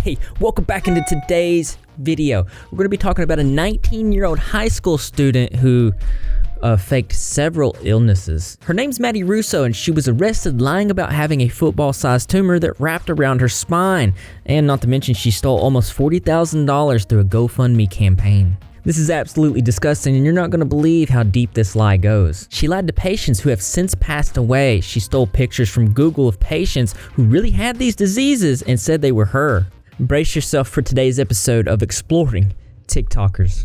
Hey, welcome back into today's video. We're going to be talking about a 19-year-old high school student who faked several illnesses. Her name's Maddie Russo, and she was arrested lying about having a football-sized tumor that wrapped around her spine. And not to mention, she stole almost $40,000 through a GoFundMe campaign. This is absolutely disgusting, and you're not going to believe how deep this lie goes. She lied to patients who have since passed away. She stole pictures from Google of patients who really had these diseases and said they were her. Brace yourself for today's episode of Exploring TikTokers.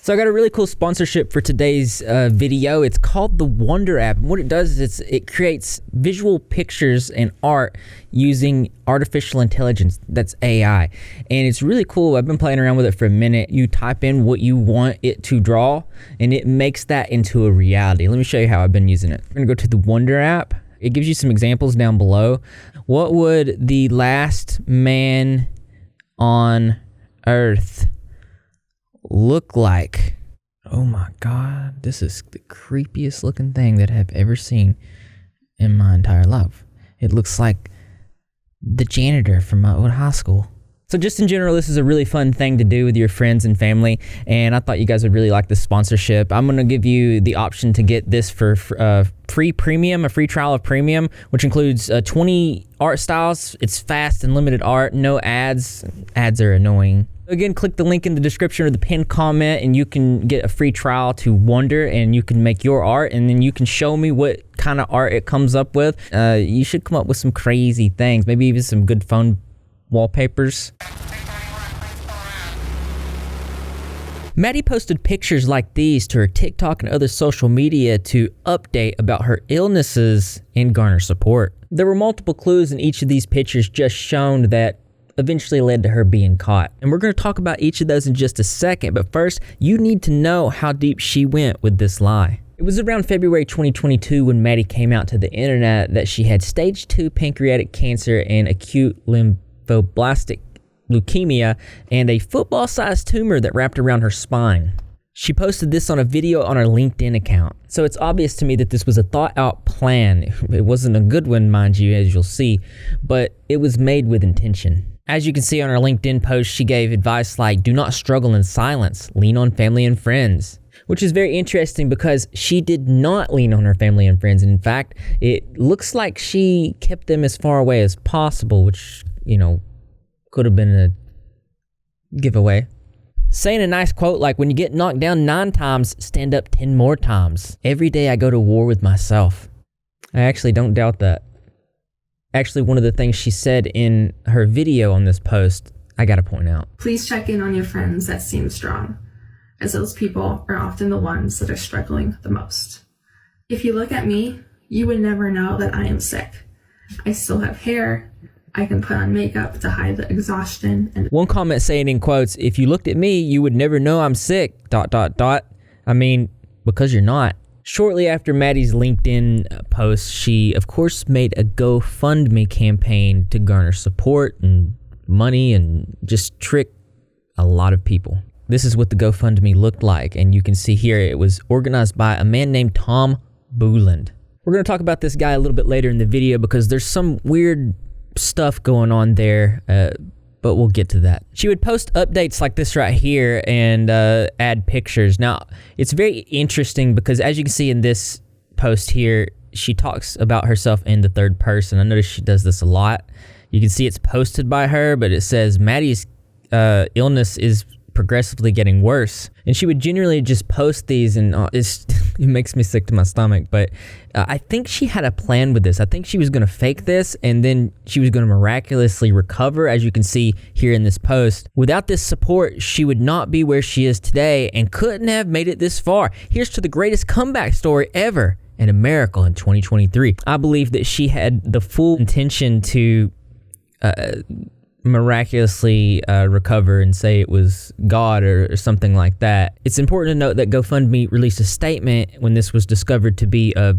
So I got a really cool sponsorship for today's video. It's called the Wonder app. And what it does is it creates visual pictures and art using artificial intelligence. That's AI. And it's really cool. I've been playing around with it for a minute. You type in what you want it to draw, and it makes that into a reality. Let me show you how I've been using it. We're gonna go to the Wonder app. It gives you some examples down below. What would the last man on Earth look like? Oh my god, this is the creepiest looking thing that I've ever seen in my entire life. It looks like the janitor from my old high school. So just in general, this is a really fun thing to do with your friends and family, and I thought you guys would really like this sponsorship. I'm gonna give you the option to get this for free premium, a free trial of premium, which includes 20 art styles. It's fast and limited art, no ads. Ads are annoying. Again, click the link in the description or the pinned comment, and you can get a free trial to Wonder, and you can make your art, and then you can show me what kind of art it comes up with. You should come up with some crazy things, maybe even some good phone wallpapers. Maddie posted pictures like these to her TikTok and other social media to update about her illnesses and garner support. There were multiple clues in each of these pictures just shown that eventually led to her being caught. And we're going to talk about each of those in just a second, but first, you need to know how deep she went with this lie. It was around February 2022 when Maddie came out to the internet that she had stage 2 pancreatic cancer and acute lymphoblastic leukemia and a football-sized tumor that wrapped around her spine. She posted this on a video on her LinkedIn account. So it's obvious to me that this was a thought-out plan. It wasn't a good one, mind you, as you'll see, but it was made with intention. As you can see on her LinkedIn post, she gave advice like, do not struggle in silence, lean on family and friends, which is very interesting because she did not lean on her family and friends. And in fact, it looks like she kept them as far away as possible, which, could have been a giveaway. Saying a nice quote like, when you get knocked down 9 times, stand up 10 more times. Every day I go to war with myself. I actually don't doubt that. Actually, one of the things she said in her video on this post, I gotta point out. Please check in on your friends that seem strong, as those people are often the ones that are struggling the most. If you look at me, you would never know that I am sick. I still have hair. I can put on makeup to hide the exhaustion. And one comment saying in quotes, if you looked at me, you would never know I'm sick, ... I mean, because you're not. Shortly after Maddie's LinkedIn post, she of course made a GoFundMe campaign to garner support and money and just trick a lot of people. This is what the GoFundMe looked like, and you can see here it was organized by a man named Tom Boland. We're going to talk about this guy a little bit later in the video because there's some weird stuff going on there, but we'll get to that. She would post updates like this right here and add pictures. Now, it's very interesting because as you can see in this post here, she talks about herself in the third person. I notice she does this a lot. You can see it's posted by her, but it says Maddie's illness is progressively getting worse. And she would generally just post these, and it makes me sick to my stomach, but I think she had a plan with this. I think she was going to fake this, and then she was going to miraculously recover, as you can see here in this post. Without this support, she would not be where she is today and couldn't have made it this far. Here's to the greatest comeback story ever and a miracle in 2023. I believe that she had the full intention to miraculously recover and say it was God or something like that. It's important to note that GoFundMe released a statement when this was discovered to be a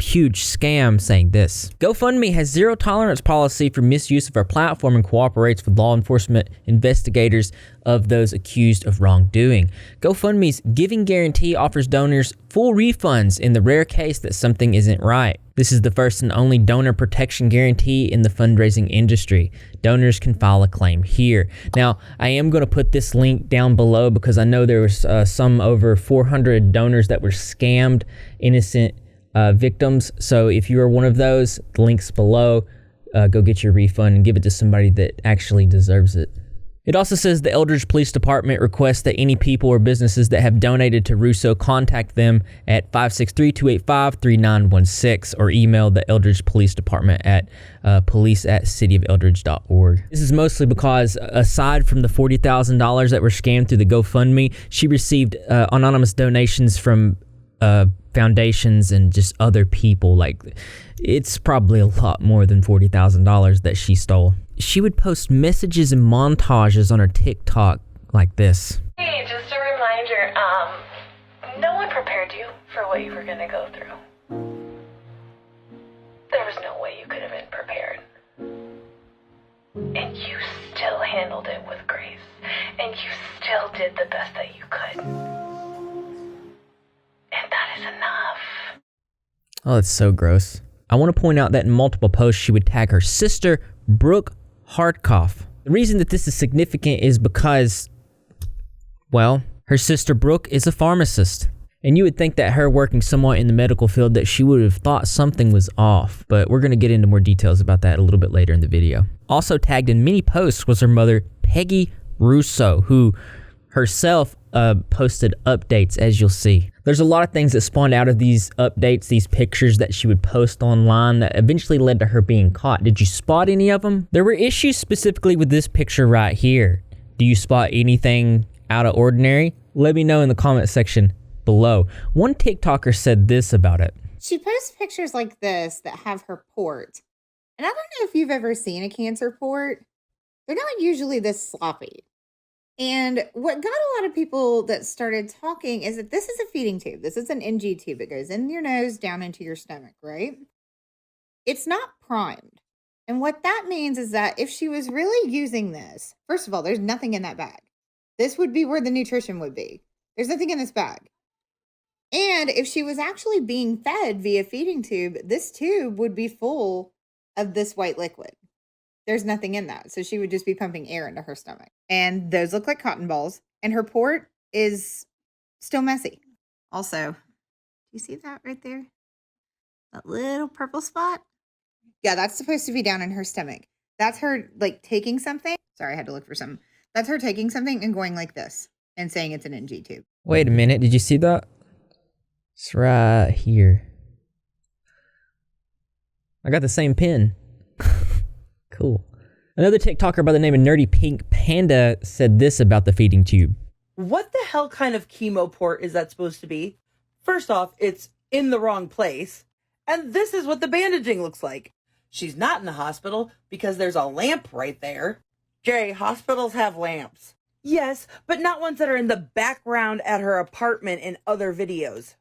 huge scam saying this. GoFundMe has zero tolerance policy for misuse of our platform and cooperates with law enforcement investigators of those accused of wrongdoing. GoFundMe's giving guarantee offers donors full refunds in the rare case that something isn't right. This is the first and only donor protection guarantee in the fundraising industry. Donors can file a claim here. Now, I am going to put this link down below because I know there was some over 400 donors that were scammed, innocent victims. So if you are one of those, the link's below. Go get your refund and give it to somebody that actually deserves it. It also says the Eldridge Police Department requests that any people or businesses that have donated to Russo contact them at 563-285-3916 or email the Eldridge Police Department at police@cityofeldridge.org. This is mostly because aside from the $40,000 that were scammed through the GoFundMe, she received anonymous donations from foundations and just other people. Like, it's probably a lot more than $40,000 that she stole. She would post messages and montages on her TikTok like this. Hey, just a reminder, no one prepared you for what you were gonna go through. There was no way you could have been prepared. And you still handled it with grace. And you still did the best that you could. And that is enough. Oh, that's so gross. I want to point out that in multiple posts, she would tag her sister, Brooke Hardkoff. The reason that this is significant is because, well, her sister Brooke is a pharmacist. And you would think that her working somewhat in the medical field that she would have thought something was off. But we're going to get into more details about that a little bit later in the video. Also tagged in many posts was her mother, Peggy Russo, who herself posted updates, as you'll see. There's a lot of things that spawned out of these updates, these pictures that she would post online that eventually led to her being caught. Did you spot any of them? There were issues specifically with this picture right here. Do you spot anything out of ordinary? Let me know in the comment section below. One TikToker said this about it. She posts pictures like this that have her port. And I don't know if you've ever seen a cancer port. They're not usually this sloppy. And what got a lot of people that started talking is that this is a feeding tube. This is an NG tube. It goes in your nose, down into your stomach, right? It's not primed. And what that means is that if she was really using this, first of all, there's nothing in that bag. This would be where the nutrition would be. There's nothing in this bag. And if she was actually being fed via feeding tube, this tube would be full of this white liquid. There's nothing in that. So she would just be pumping air into her stomach. And those look like cotton balls. And her port is still messy. Also, do you see that right there? That little purple spot? Yeah, that's supposed to be down in her stomach. That's her, like, taking something. Sorry, I had to look for something. That's her taking something and going like this and saying it's an NG tube. Wait a minute. Did you see that? It's right here. I got the same pin. Cool. Another TikToker by the name of Nerdy Pink Panda said this about the feeding tube. What the hell kind of chemo port is that supposed to be? First off, it's in the wrong place. And this is what the bandaging looks like. She's not in the hospital because there's a lamp right there. Jay, hospitals have lamps. Yes, but not ones that are in the background at her apartment in other videos,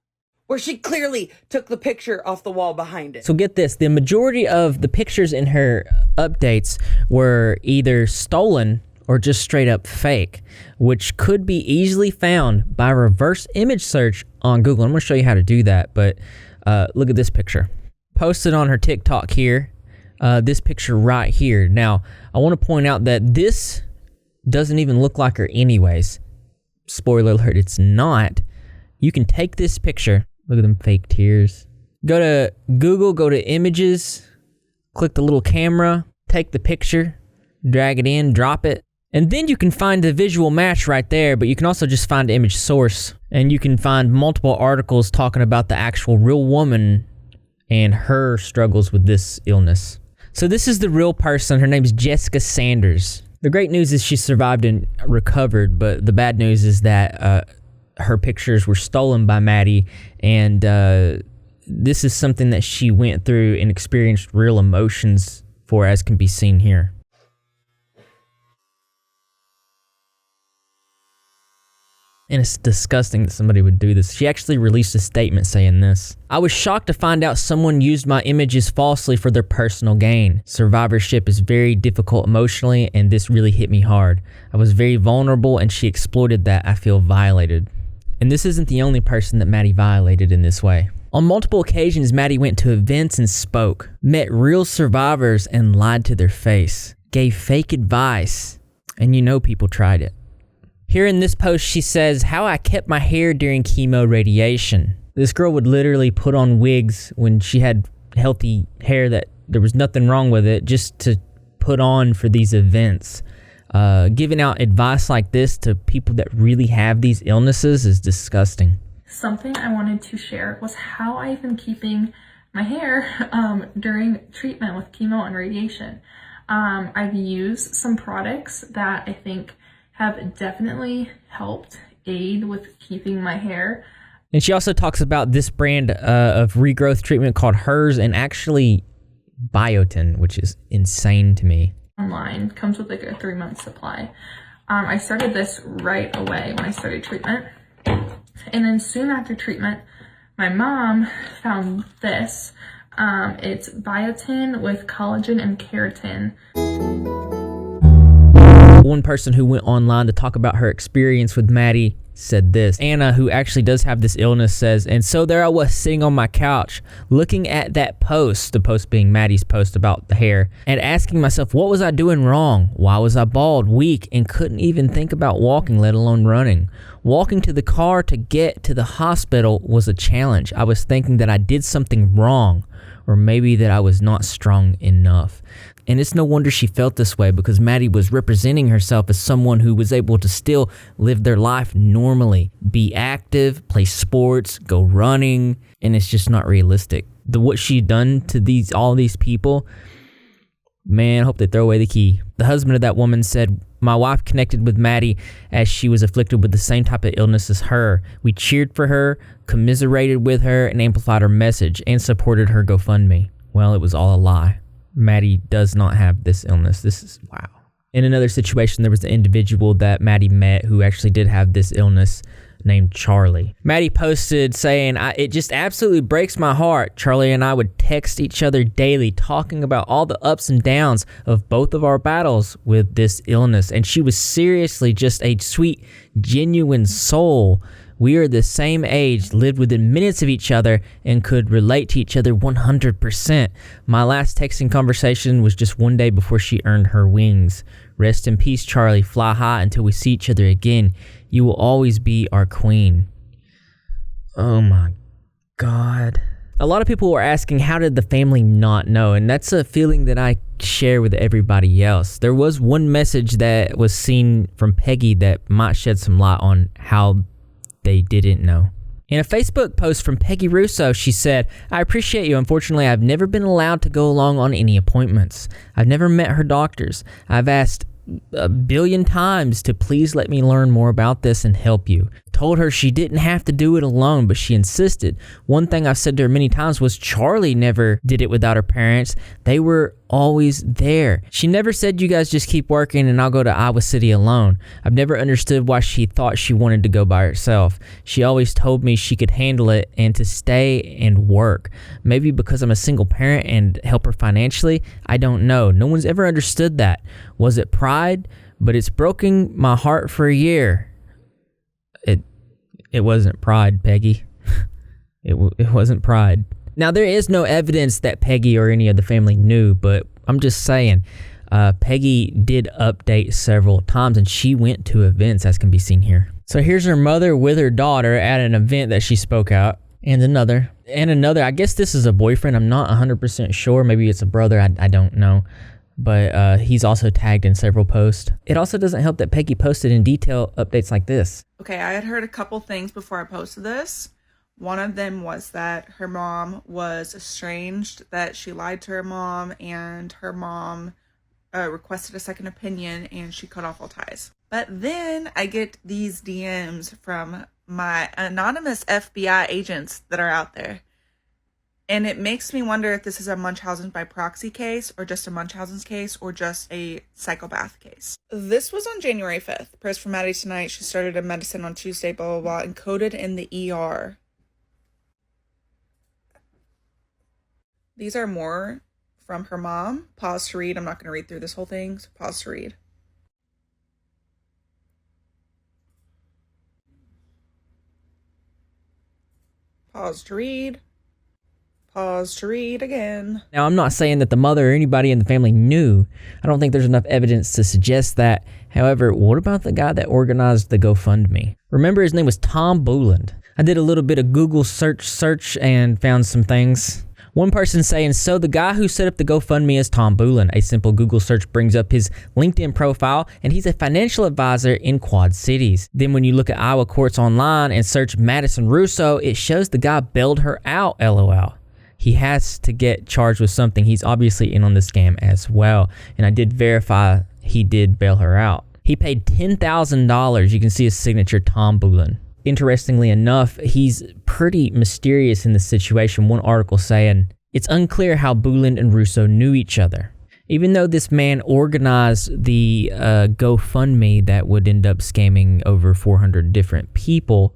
where she clearly took the picture off the wall behind it. So get this, the majority of the pictures in her updates were either stolen or just straight up fake, which could be easily found by reverse image search on Google. I'm going to show you how to do that, but look at this picture. Posted on her TikTok here, this picture right here. Now, I want to point out that this doesn't even look like her anyways. Spoiler alert, it's not. You can take this picture. Look at them fake tears. Go to Google, go to images, click the little camera, take the picture, drag it in, drop it. And then you can find the visual match right there, but you can also just find the image source. And you can find multiple articles talking about the actual real woman and her struggles with this illness. So this is the real person. Her name is Jessica Sanders. The great news is she survived and recovered, but the bad news is that her pictures were stolen by Maddie, and this is something that she went through and experienced real emotions for, as can be seen here. And it's disgusting that somebody would do this. She actually released a statement saying this. I was shocked to find out someone used my images falsely for their personal gain. Survivorship is very difficult emotionally, and this really hit me hard. I was very vulnerable, and she exploited that. I feel violated. And this isn't the only person that Maddie violated in this way. On multiple occasions, Maddie went to events and spoke, met real survivors and lied to their face, gave fake advice, and people tried it. Here in this post, she says, how I kept my hair during chemo radiation. This girl would literally put on wigs when she had healthy hair that there was nothing wrong with it, just to put on for these events. Giving out advice like this to people that really have these illnesses is disgusting. Something I wanted to share was how I've been keeping my hair during treatment with chemo and radiation. I've used some products that I think have definitely helped aid with keeping my hair. And she also talks about this brand of regrowth treatment called Hers, and actually biotin, which is insane to me. Online comes with like a 3-month supply. I started this right away when I started treatment. And then soon after treatment, my mom found this. It's biotin with collagen and keratin. One person who went online to talk about her experience with Maddie said this. Anna, who actually does have this illness, says, and so there I was sitting on my couch looking at that post, the post being Maddie's post about the hair, and asking myself, what was I doing wrong? Why was I bald, weak, and couldn't even think about walking, let alone running? Walking to the car to get to the hospital was a challenge. I was thinking that I did something wrong, or maybe that I was not strong enough. And it's no wonder she felt this way, because Maddie was representing herself as someone who was able to still live their life normally, be active, play sports, go running, and it's just not realistic. What she done to all these people, man, I hope they throw away the key. The husband of that woman said, my wife connected with Maddie as she was afflicted with the same type of illness as her. We cheered for her, commiserated with her, and amplified her message, and supported her GoFundMe. Well, it was all a lie. Maddie does not have this illness. This is wow. In another situation, there was an individual that Maddie met who actually did have this illness named Charlie. Maddie posted saying, it just absolutely breaks my heart. Charlie and I would text each other daily talking about all the ups and downs of both of our battles with this illness. And she was seriously just a sweet, genuine soul. We are the same age, lived within minutes of each other, and could relate to each other 100%. My last texting conversation was just one day before she earned her wings. Rest in peace, Charlie. Fly high until we see each other again. You will always be our queen. Oh my God. A lot of people were asking, how did the family not know? And that's a feeling that I share with everybody else. There was one message that was seen from Peggy that might shed some light on how they didn't know. In a Facebook post from Peggy Russo, she said, I appreciate you. Unfortunately, I've never been allowed to go along on any appointments. I've never met her doctors. I've asked a billion times to please let me learn more about this and help you. Told her she didn't have to do it alone, but she insisted. One thing I've said to her many times was Charlie never did it without her parents. They were always there. She never said, you guys just keep working and I'll go to Iowa City alone. I've never understood why she thought she wanted to go by herself. She always told me she could handle it and to stay and work. Maybe because I'm a single parent and help her financially. I don't know. No one's ever understood that. Was it pride? But it's broken my heart for a year. It wasn't pride, Peggy. It wasn't pride. Now, there is no evidence that Peggy or any of the family knew, but I'm just saying, Peggy did update several times, and she went to events, as can be seen here. So here's her mother with her daughter at an event that she spoke out, and another. I guess this is a boyfriend. I'm not 100% sure. Maybe it's a brother. I don't know. But he's also tagged in several posts. It also doesn't help that Peggy posted in detail updates like this. Okay, I had heard a couple things before I posted this. One of them was that her mom was estranged, that she lied to her mom, and her mom requested a second opinion, and she cut off all ties. But then I get these DMs from my anonymous FBI agents that are out there. And it makes me wonder if this is a Munchausen by proxy case, or just a Munchausen's case, or just a psychopath case. This was on January 5th. Prayers for Maddie tonight. She started a medicine on Tuesday, blah, blah, blah, encoded in the ER. These are more from her mom. Pause to read. I'm not going to read through this whole thing, so pause to read. Pause to read. Pause to read again. Now, I'm not saying that the mother or anybody in the family knew. I don't think there's enough evidence to suggest that. However, what about the guy that organized the GoFundMe? Remember, his name was Tom Boland. I did a little bit of Google search and found some things. One person saying, so the guy who set up the GoFundMe is Tom Boland. A simple Google search brings up his LinkedIn profile, and he's a financial advisor in Quad Cities. Then when you look at Iowa courts online and search Madison Russo, it shows the guy bailed her out, LOL. He has to get charged with something. He's obviously in on the scam as well. And I did verify he did bail her out. He paid $10,000. You can see his signature, Tom Boland. Interestingly enough, he's pretty mysterious in this situation. One article saying, it's unclear how Boland and Russo knew each other. Even though this man organized the GoFundMe that would end up scamming over 400 different people,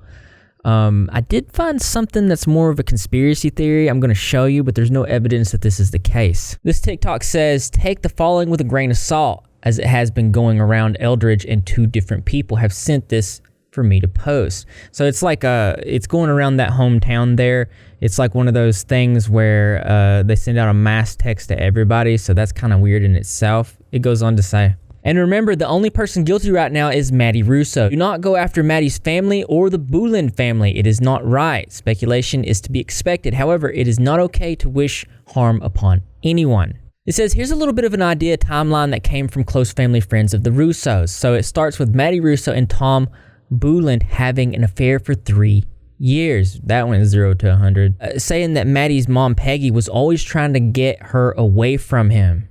I did find something that's more of a conspiracy theory I'm going to show you, but there's no evidence that this is the case. This TikTok says, take the following with a grain of salt, as it has been going around. Eldridge and 2 different people have sent this for me to post. So it's like it's going around that hometown there. It's like one of those things where they send out a mass text to everybody, so that's kind of weird in itself. It goes on to say, and remember, the only person guilty right now is Maddie Russo. Do not go after Maddie's family or the Boland family. It is not right. Speculation is to be expected. However, it is not okay to wish harm upon anyone. It says, here's a little bit of an idea timeline that came from close family friends of the Russos. So it starts with Maddie Russo and Tom Boland having an affair for 3 years. That went 0 to 100. Saying that Maddie's mom, Peggy, was always trying to get her away from him.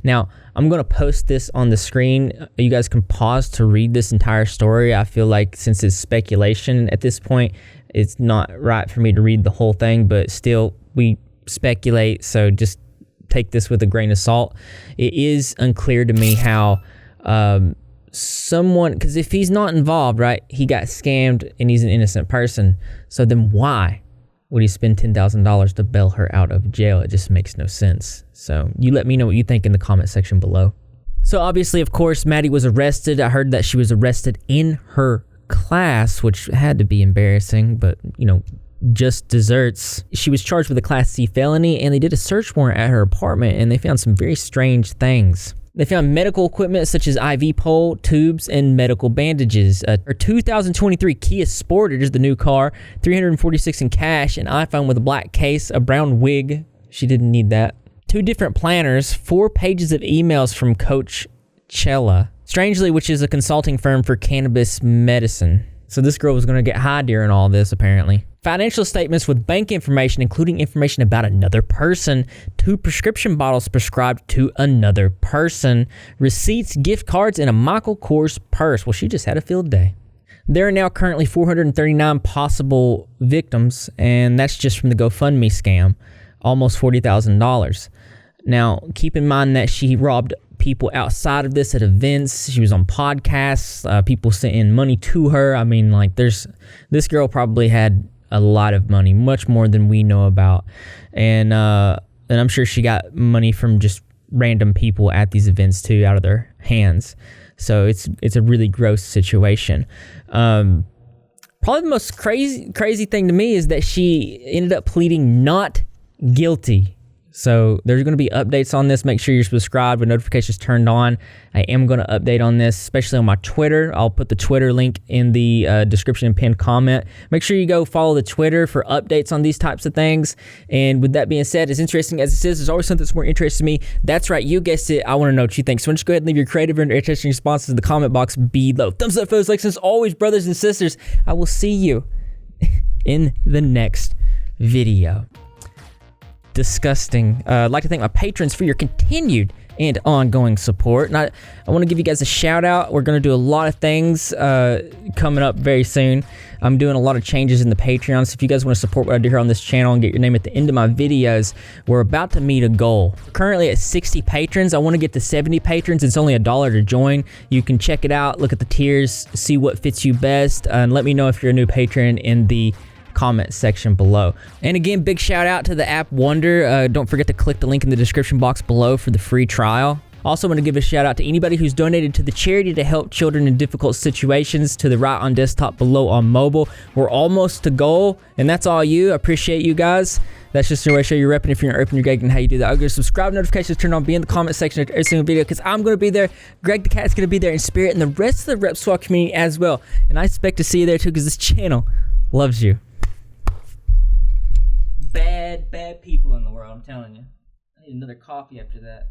Now, I'm going to post this on the screen. You guys can pause to read this entire story. I feel like since it's speculation at this point, it's not right for me to read the whole thing, but still, we speculate, so just take this with a grain of salt. It is unclear to me how someone, because if he's not involved, right, he got scammed and he's an innocent person, so then why would he spend $10,000 to bail her out of jail? It just makes no sense. So you let me know what you think in the comment section below. So obviously, of course, Maddie was arrested. I heard that she was arrested in her class, which had to be embarrassing, but, you know, just desserts. She was charged with a Class C felony, and they did a search warrant at her apartment, and they found some very strange things. They found medical equipment such as IV pole, tubes, and medical bandages. Her 2023 Kia Sportage, the new car, $346 in cash, an iPhone with a black case, a brown wig. She didn't need that. 2 different planners, 4 pages of emails from Coach Chella, strangely, which is a consulting firm for cannabis medicine. So this girl was going to get high during all this, apparently. Financial statements with bank information, including information about another person. 2 prescription bottles prescribed to another person. Receipts, gift cards, and a Michael Kors purse. Well, she just had a field day. There are now currently 439 possible victims, and that's just from the GoFundMe scam. Almost $40,000. Now, keep in mind that she robbed people outside of this at events. She was on podcasts. People sent in money to her. I mean, like, this girl probably had a lot of money, much more than we know about. And I'm sure she got money from just random people at these events too, out of their hands. So it's a really gross situation. Probably the most crazy thing to me is that she ended up pleading not guilty. So there's going to be updates on this. Make sure you're subscribed with notifications turned on. I am going to update on this, especially on my Twitter. I'll put the Twitter link in the description and pinned comment. Make sure you go follow the Twitter for updates on these types of things. And with that being said, as interesting as this is, there's always something that's more interesting to me. That's right, you guessed it. I want to know what you think. So just go ahead and leave your creative and interesting responses in the comment box below. Thumbs up, photos, likes, as always, brothers and sisters. I will see you in the next video. Disgusting. I'd like to thank my patrons for your continued and ongoing support. And I want to give you guys a shout out. We're going to do a lot of things coming up very soon. I'm doing a lot of changes in the Patreon. So if you guys want to support what I do here on this channel and get your name at the end of my videos, we're about to meet a goal. We're currently at 60 patrons. I want to get to 70 patrons. It's only $1 to join. You can check it out, look at the tiers, see what fits you best, and let me know if you're a new patron in the comment section below. And again, big shout out to the app Wonder. Don't forget to click the link in the description box below for the free trial. Also want to give a shout out to anybody who's donated to the charity to help children in difficult situations, to the right on desktop, below on mobile. We're almost to goal, and that's all you. I appreciate you guys. That's just a way to show you're repping. If you're not repping, you're Greg, and how you do that. I'll go subscribe, notifications turned on, be in the comment section of every single video, because I'm going to be there. Greg the Cat's going to be there in spirit, and the rest of the Rep Squad community as well. And I expect to see you there too, because this channel loves you. Bad people in the world, I'm telling you. I need another coffee after that.